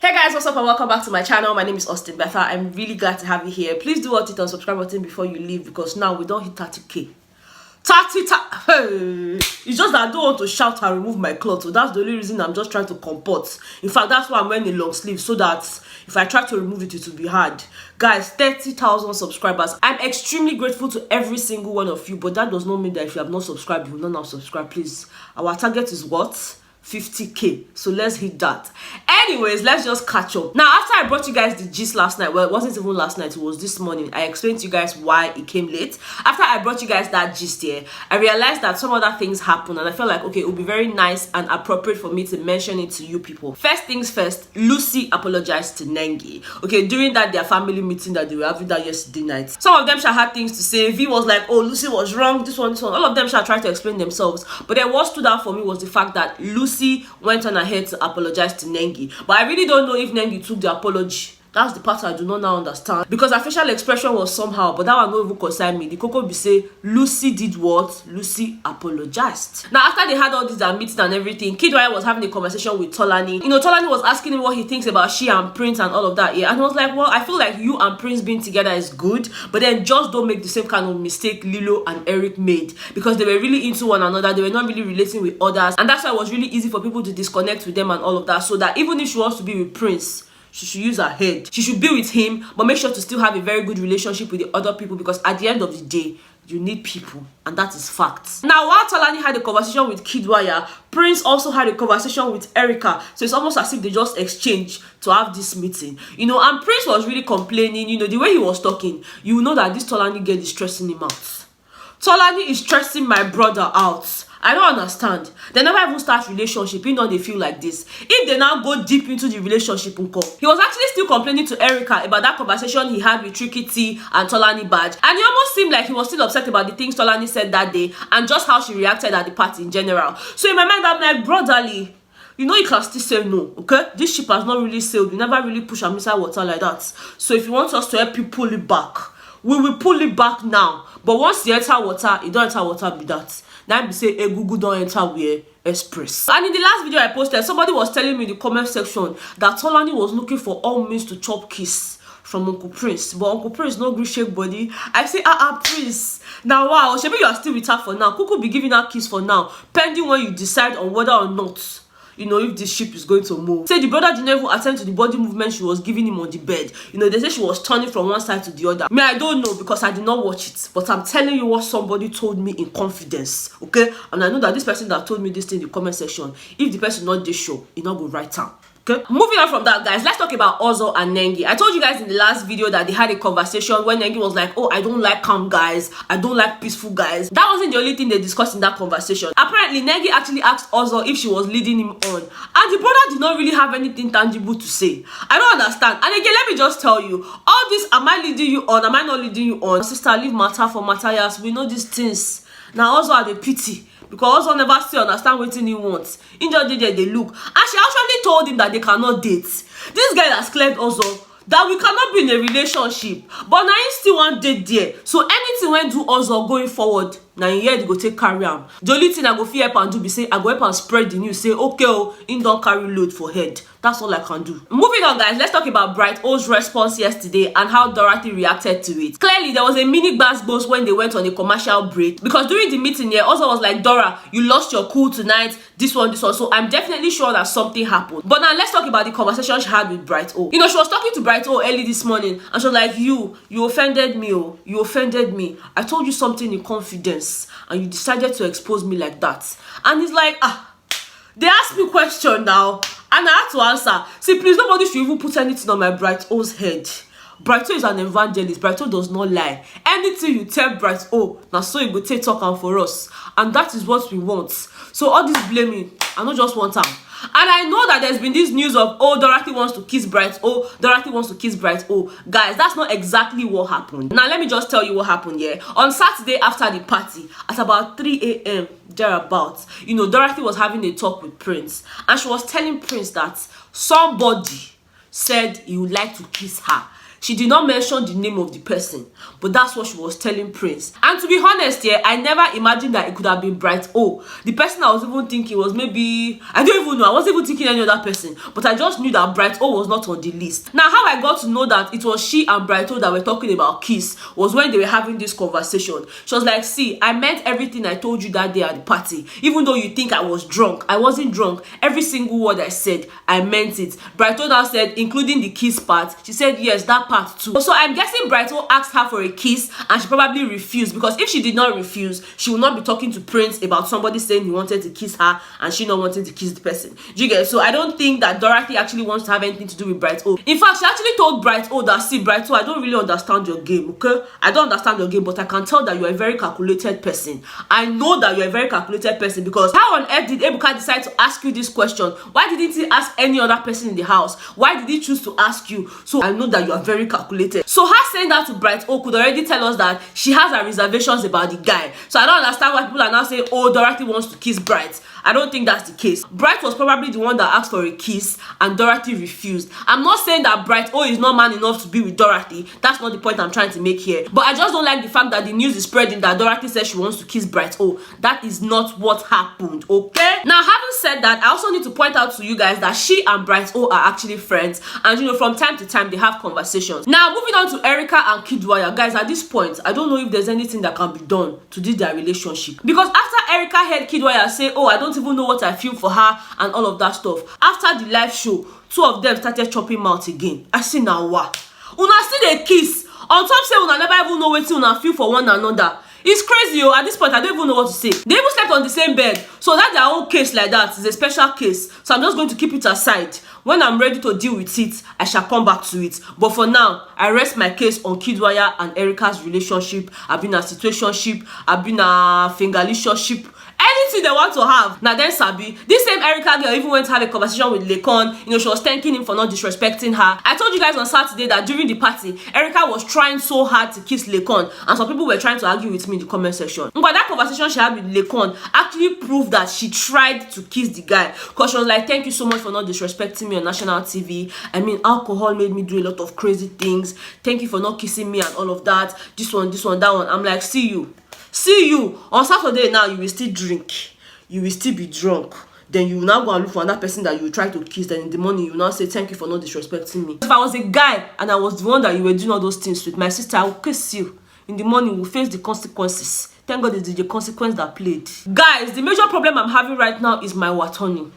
Hey guys, what's up and welcome back to my channel. My name is Betha. I'm really glad to have you here. Please do hit on subscribe button before you leave because now we don't hit 30k. Hey. It's just that I don't want to shout and remove my clothes, so that's the only reason I'm just trying to comport. In fact, that's why I'm wearing a long sleeve, so that if I try to remove it, it will be hard. Guys, 30,000 subscribers. I'm extremely grateful to every single one of you, but that does not mean that if you have not subscribed, you will not now subscribe. Please, our target is what? 50k, so let's hit that. Anyways, let's just catch up. Now, after I brought you guys the gist last night, well, it wasn't even last night, it was this morning. I explained to you guys why it came late. After I brought you guys that gist here, I realized that some other things happened, and I felt like, okay, it would be very nice and appropriate for me to mention it to you people. First things first, Lucy apologized to Nengi. Okay, during their family meeting that they were having that yesterday night. Some of them had things to say. V was like, oh, Lucy was wrong, this one. All of them tried to explain themselves. But then what stood out for me was the fact that Lucy went on ahead to apologize to Nengi. But I really don't know if Nengi took the apology. That's the part I do not now understand. Because her facial expression was somehow, but that one not even concern me. The Coco be say, Lucy did what? Lucy apologized. Now, after they had all this meeting and everything, Kidwaya was having a conversation with Tolani. You know, Tolani was asking him what he thinks about she and Prince and all of that. Yeah, and he was like, well, I feel like you and Prince being together is good, but then just don't make the same kind of mistake Lilo and Eric made. Because they were really into one another. They were not really relating with others. And that's why it was really easy for people to disconnect with them and all of that. So that even if she wants to be with Prince, she should use her head. She should be with him, but make sure to still have a very good relationship with the other people, because at the end of the day, you need people, and that is fact. Now, while Tolani had a conversation with Kidwaya, Prince also had a conversation with Erica. So it's almost as if they just exchanged to have this meeting. You know, and Prince was really complaining. You know, the way he was talking, you know that this Tolani girl is stressing him out. Tolani is stressing my brother out. I don't understand. They never even start relationship. You know they feel like this. If they now go deep into the relationship, he was actually still complaining to Erica about that conversation he had with Tricky T and Tolani Badge. And it almost seemed like he was still upset about the things Tolani said that day and just how she reacted at the party in general. So in my mind, I'm like, brotherly, you know you can still say no, okay? This ship has not really sailed. You never really push them inside water like that. So if you want us to help you pull it back, we will pull it back now. But once you enter water, you don't enter water be that. Now be say, Google don't enter where express. And in the last video I posted, somebody was telling me in the comment section that Tolani was looking for all means to chop kiss from Uncle Prince. But Uncle Prince no gree shake body. I say, Prince. Now wow, maybe you are still with her for now. Kuku be giving her kiss for now, pending when you decide on whether or not, you know, if this ship is going to move. Say the brother didn't even attend to the body movement she was giving him on the bed. You know, they say she was turning from one side to the other. Me, I don't know because I did not watch it. But I'm telling you what somebody told me in confidence. Okay? And I know that this person that told me this thing in the comment section, if the person not this show, he not go right down. Okay, moving on from that, guys, let's talk about Ozo and Nengi. I told you guys in the last video that they had a conversation when Nengi was like, oh, I don't like calm guys, I don't like peaceful guys. That wasn't the only thing they discussed in that conversation. Apparently, Nengi actually asked Ozo if she was leading him on, and the brother did not really have anything tangible to say. I don't understand. And again, let me just tell you, all this, am I leading you on, am I not leading you on? Sister, leave matter for Matthias. We know these things. Now Ozo had a pity, because also never still understand what he wants. In just they look. And she actually told him that they cannot date. This guy has cleared also that we cannot be in a relationship. But now he still want date there. So anything when do also going forward, now in here they go take carry on. The only thing I go feel help and do be say, I go help and spread the news. Say, okay, oh, in don't carry load for head. That's all I can do. Moving on, guys, let's talk about Bright O's response yesterday and how Dorathy reacted to it. Clearly, there was a mini gbas when they went on a commercial break. Because during the meeting here, also was like, Dora, you lost your cool tonight. This one. So I'm definitely sure that something happened. But now let's talk about the conversation she had with Bright O. You know, she was talking to Bright O early this morning, and she was like, you offended me, oh. You offended me. I told you something in confidence, and you decided to expose me like that. And he's like, they asked me a question now, and I had to answer. See, please, nobody should even put anything on my Bright O's head. Bright O is an evangelist. Bright O does not lie. Anything you tell Bright O, now so you go take talk and for us. And that is what we want. So all this blaming, I don't just want time. And I know that there's been this news of, oh, Dorathy wants to kiss Bright O. Dorathy wants to kiss Bright O. Guys, that's not exactly what happened. Now, let me just tell you what happened here. On Saturday after the party, at about 3 a.m., thereabouts, you know, Dorathy was having a talk with Prince. And she was telling Prince that somebody said he would like to kiss her. She did not mention the name of the person, but that's what she was telling Prince. And to be honest, yeah, I never imagined that it could have been Bright O. The person I was even thinking was maybe, I don't even know, I wasn't even thinking any other person, but I just knew that Bright O was not on the list. Now, how I got to know that it was she and Bright O that were talking about kiss was when they were having this conversation. She was like, see, I meant everything I told you that day at the party. Even though you think I was drunk, I wasn't drunk. Every single word I said, I meant it. Bright O now said, including the kiss part. She said, yes, that part too. So I'm guessing Bright O asked her for a kiss and she probably refused, because if she did not refuse, she would not be talking to Prince about somebody saying he wanted to kiss her and she not wanting to kiss the person. Do you get it? So I don't think that Dorathy actually wants to have anything to do with Bright O. In fact, she actually told Bright O that, see, Bright O, I don't really understand your game, okay? I don't understand your game, but I can tell that you're a very calculated person. I know that you're a very calculated person, because how on earth did Ebuka decide to ask you this question? Why didn't he ask any other person in the house? Why did he choose to ask you? So I know that you are very calculated. So her saying that to Bright O could already tell us that she has her reservations about the guy. So I don't understand why people are now saying, oh, Dorathy wants to kiss Bright. I don't think that's the case. Bright was probably the one that asked for a kiss and Dorathy refused. I'm not saying that Bright O is not man enough to be with Dorathy. That's not the point I'm trying to make here. But I just don't like the fact that the news is spreading that Dorathy says she wants to kiss Bright O. That is not what happened, okay? Now, having said that, I also need to point out to you guys that she and Bright O are actually friends. And you know, from time to time, they have conversations. Now, moving on to Erica and Kidwaya. Guys, at this point, I don't know if there's anything that can be done to this their relationship. Because after Erica heard Kidwaya say, oh, I don't even know what I feel for her and all of that stuff, after the live show, two of them started chopping mouth again. I say, now what? Una still dey kiss. On top say una never even know wetin una feel for one another. It's crazy, oh. At this point, I don't even know what to say. They even slept on the same bed. So that their own case like that is a special case. So I'm just going to keep it aside. When I'm ready to deal with it, I shall come back to it. But for now, I rest my case on Kidwaya and Erica's relationship. I've been a situationship. I've been a fingerliciouship. Anything they want to have. Now then, Sabi, this same Erica girl even went to have a conversation with Lekon. You know, she was thanking him for not disrespecting her. I told you guys on Saturday that during the party, Erica was trying so hard to kiss Lekon, and some people were trying to argue with me in the comment section. But that conversation she had with Lekon actually proved that she tried to kiss the guy, because she was like, thank you so much for not disrespecting me on national TV. I mean, alcohol made me do a lot of crazy things. Thank you for not kissing me and all of that. This one, that one. I'm like, see you on Saturday. Now you will still drink, you will still be drunk, then you will now go and look for another person that you will try to kiss. Then in the morning you will now say thank you for not disrespecting me. If I was a guy and I was the one that you were doing all those things with, my sister, I will kiss you. In the morning we'll face the consequences. Thank God it's the consequence that played. Guys, the major problem I'm having right now is my Watoni.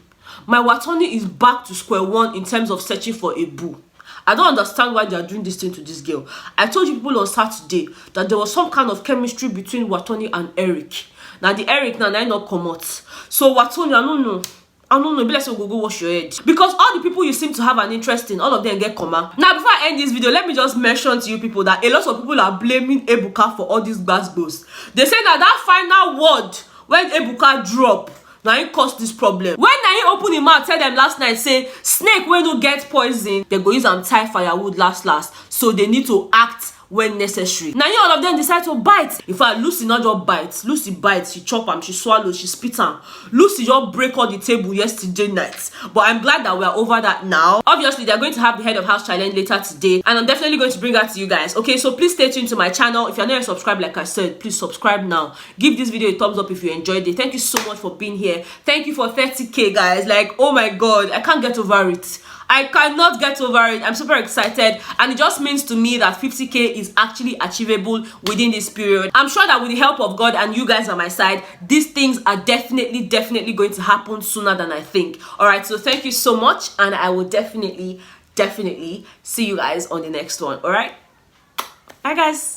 My Watoni is back to square one in terms of searching for a boo. I don't understand why they are doing this thing to this girl. I told you people on Saturday that there was some kind of chemistry between Watoni and Eric. Now the Eric now not come out. So Watoni, I don't know. Be like so go wash your head. Because all the people you seem to have an interest in, all of them get comma. Now before I end this video, let me just mention to you people that a lot of people are blaming Ebuka for all these gbas. They say that final word when Ebuka drop, now he caused this problem. When now he open him mouth, tell them last night, say snake when you get poison, they go use and tie firewood last. So they need to act when necessary. Now all of them decide to bite. In fact, Lucy not just bites. Lucy bites, she chop am, she swallows, she spit am. Lucy just break all the table yesterday night. But I'm glad that we are over that now. Obviously, they're going to have the head of house challenge later today, and I'm definitely going to bring that to you guys. Okay, so please stay tuned to my channel. If you're not subscribed, like I said, please subscribe now. Give this video a thumbs up if you enjoyed it. Thank you so much for being here. Thank you for 30K, guys. Like, oh my god, I can't get over it. I cannot get over it. I'm super excited, and it just means to me that 50K is actually achievable within this period. I'm sure that with the help of God and you guys on my side, these things are definitely going to happen sooner than I think. All right, so thank you so much, and I will definitely see you guys on the next one. All right, bye guys.